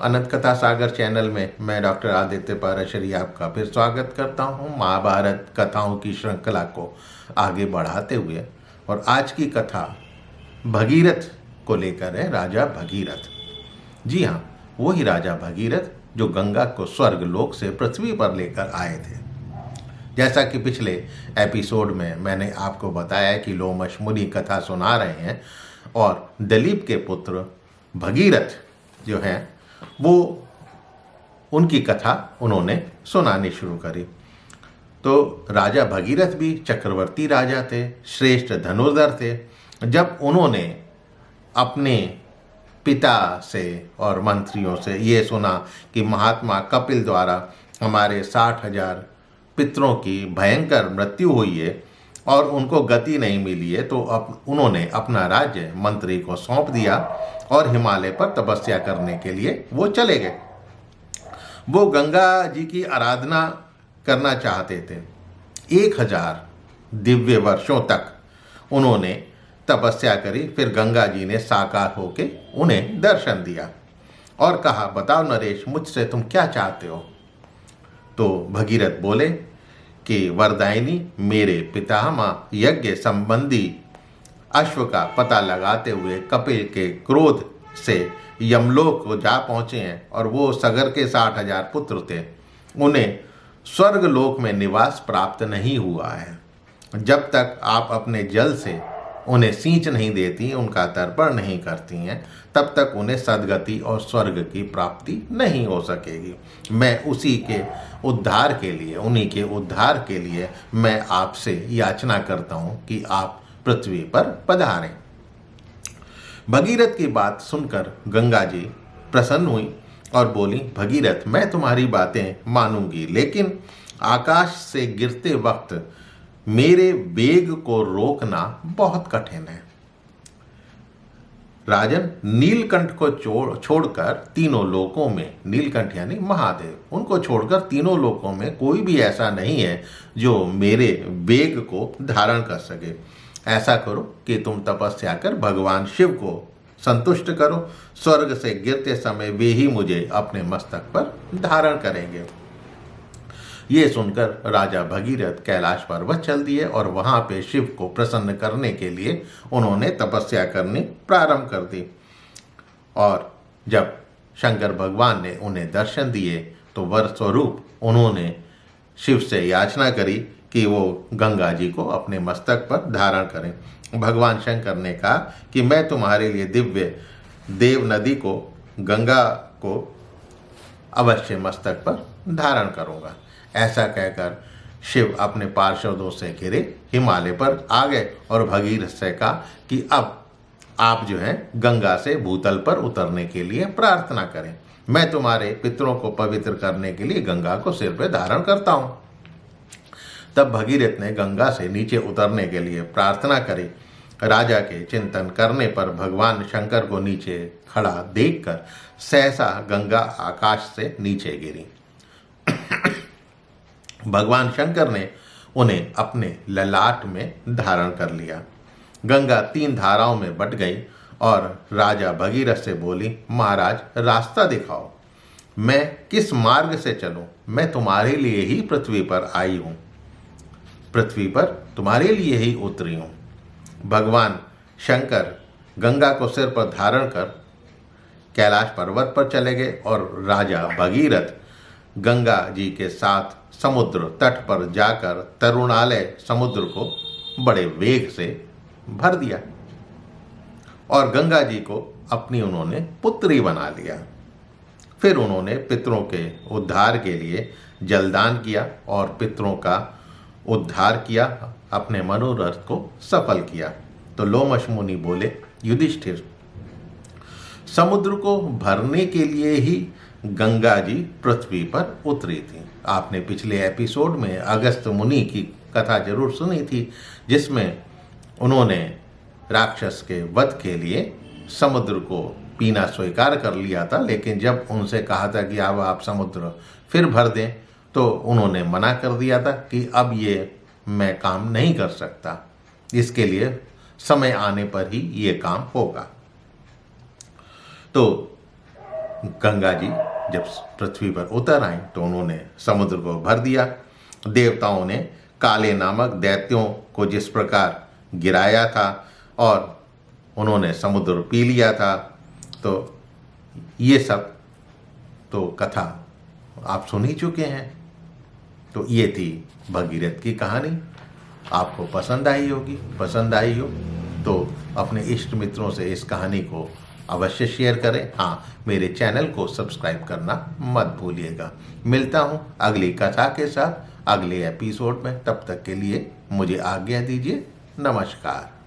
अनंत कथा सागर चैनल में मैं डॉक्टर आदित्य पाराशरी आपका फिर स्वागत करता हूं महाभारत कथाओं की श्रृंखला को आगे बढ़ाते हुए। और आज की कथा भगीरथ को लेकर है, राजा भगीरथ। जी हाँ, वही राजा भगीरथ जो गंगा को स्वर्ग लोक से पृथ्वी पर लेकर आए थे। जैसा कि पिछले एपिसोड में मैंने आपको बताया कि लोमश मुनि कथा सुना रहे हैं और दिलीप के पुत्र भगीरथ जो हैं वो उनकी कथा उन्होंने सुनानी शुरू करी। तो राजा भगीरथ भी चक्रवर्ती राजा थे, श्रेष्ठ धनुर्धर थे। जब उन्होंने अपने पिता से और मंत्रियों से ये सुना कि महात्मा कपिल द्वारा हमारे 60,000 पितरों की भयंकर मृत्यु हुई है और उनको गति नहीं मिली है, तो उन्होंने अपना राज्य मंत्री को सौंप दिया और हिमालय पर तपस्या करने के लिए वो चले गए। वो गंगा जी की आराधना करना चाहते थे। 1000 दिव्य वर्षों तक उन्होंने तपस्या करी। फिर गंगा जी ने साकार होके उन्हें दर्शन दिया और कहा, बताओ नरेश, मुझसे तुम क्या चाहते हो? तो भगीरथ बोले कि वरदायिनी, मेरे पितामह यज्ञ संबंधी अश्व का पता लगाते हुए कपिल के क्रोध से यमलोक को जा पहुँचे हैं और वो सगर के 60,000 पुत्र थे। उन्हें स्वर्ग लोक में निवास प्राप्त नहीं हुआ है। जब तक आप अपने जल से उन्हें सींच नहीं देती, उनका तर्पण नहीं करती हैं, तब तक उन्हें सद्गति और स्वर्ग की प्राप्ति नहीं हो सकेगी। मैं उसी के उद्धार के लिए, उन्हीं के उद्धार के लिए मैं आपसे याचना करता हूँ कि आप पृथ्वी पर पधारें। भगीरथ की बात सुनकर गंगा जी प्रसन्न हुई और बोली, भगीरथ, मैं तुम्हारी बातें मानूंगी, लेकिन आकाश से गिरते वक्त मेरे वेग को रोकना बहुत कठिन है। राजन, नीलकंठ को छोड़कर तीनों लोकों में, नीलकंठ यानी महादेव, उनको छोड़कर तीनों लोकों में कोई भी ऐसा नहीं है जो मेरे वेग को धारण कर सके। ऐसा करो कि तुम तपस्या कर भगवान शिव को संतुष्ट करो। स्वर्ग से गिरते समय वे ही मुझे अपने मस्तक पर धारण करेंगे। ये सुनकर राजा भगीरथ कैलाश पर्वत चल दिए और वहां पे शिव को प्रसन्न करने के लिए उन्होंने तपस्या करनी प्रारंभ कर दी। और जब शंकर भगवान ने उन्हें दर्शन दिए तो वर स्वरूप उन्होंने शिव से याचना करी कि वो गंगा जी को अपने मस्तक पर धारण करें। भगवान शंकर ने कहा कि मैं तुम्हारे लिए दिव्य देव नदी को, गंगा को अवश्य मस्तक पर धारण करूंगा। ऐसा कहकर शिव अपने पार्षदों से घिरे हिमालय पर आ गए और भगीरथ से कहा कि अब आप जो हैं गंगा से भूतल पर उतरने के लिए प्रार्थना करें। मैं तुम्हारे पितरों को पवित्र करने के लिए गंगा को सिर पर धारण करता हूँ। तब भगीरथ ने गंगा से नीचे उतरने के लिए प्रार्थना करी। राजा के चिंतन करने पर भगवान शंकर को नीचे खड़ा देखकर सहसा गंगा आकाश से नीचे गिरी। भगवान शंकर ने उन्हें अपने ललाट में धारण कर लिया। गंगा 3 धाराओं में बट गई और राजा भगीरथ से बोली, महाराज, रास्ता दिखाओ, मैं किस मार्ग से चलूं? मैं तुम्हारे लिए ही पृथ्वी पर आई हूं, पृथ्वी पर तुम्हारे लिए ही उतरी हूं। भगवान शंकर गंगा को सिर पर धारण कर कैलाश पर्वत पर चले गए और राजा भगीरथ गंगा जी के साथ समुद्र तट पर जाकर तरुणालय समुद्र को बड़े वेग से भर दिया और गंगा जी को अपनी उन्होंने पुत्री बना लिया। फिर उन्होंने पितरों के उद्धार के लिए जलदान किया और पितरों का उद्धार किया, अपने मनोरथ को सफल किया। तो लोमश मुनि बोले, युधिष्ठिर, समुद्र को भरने के लिए ही गंगा जी पृथ्वी पर उतरी थी। आपने पिछले एपिसोड में अगस्त मुनि की कथा जरूर सुनी थी, जिसमें उन्होंने राक्षस के वध के लिए समुद्र को पीना स्वीकार कर लिया था, लेकिन जब उनसे कहा था कि अब आप समुद्र फिर भर दें तो उन्होंने मना कर दिया था कि अब ये मैं काम नहीं कर सकता, इसके लिए समय आने पर ही ये काम होगा। तो गंगा जी जब पृथ्वी पर उतर आए तो उन्होंने समुद्र को भर दिया। देवताओं ने काले नामक दैत्यों को जिस प्रकार गिराया था और उन्होंने समुद्र पी लिया था, तो ये सब तो कथा आप सुन ही चुके हैं। तो ये थी भगीरथ की कहानी। आपको पसंद आई होगी। पसंद आई हो तो अपने इष्ट मित्रों से इस कहानी को अवश्य शेयर करें। हाँ, मेरे चैनल को सब्सक्राइब करना मत भूलिएगा। मिलता हूँ अगली कथा के साथ अगले एपिसोड में। तब तक के लिए मुझे आज्ञा दीजिए। नमस्कार।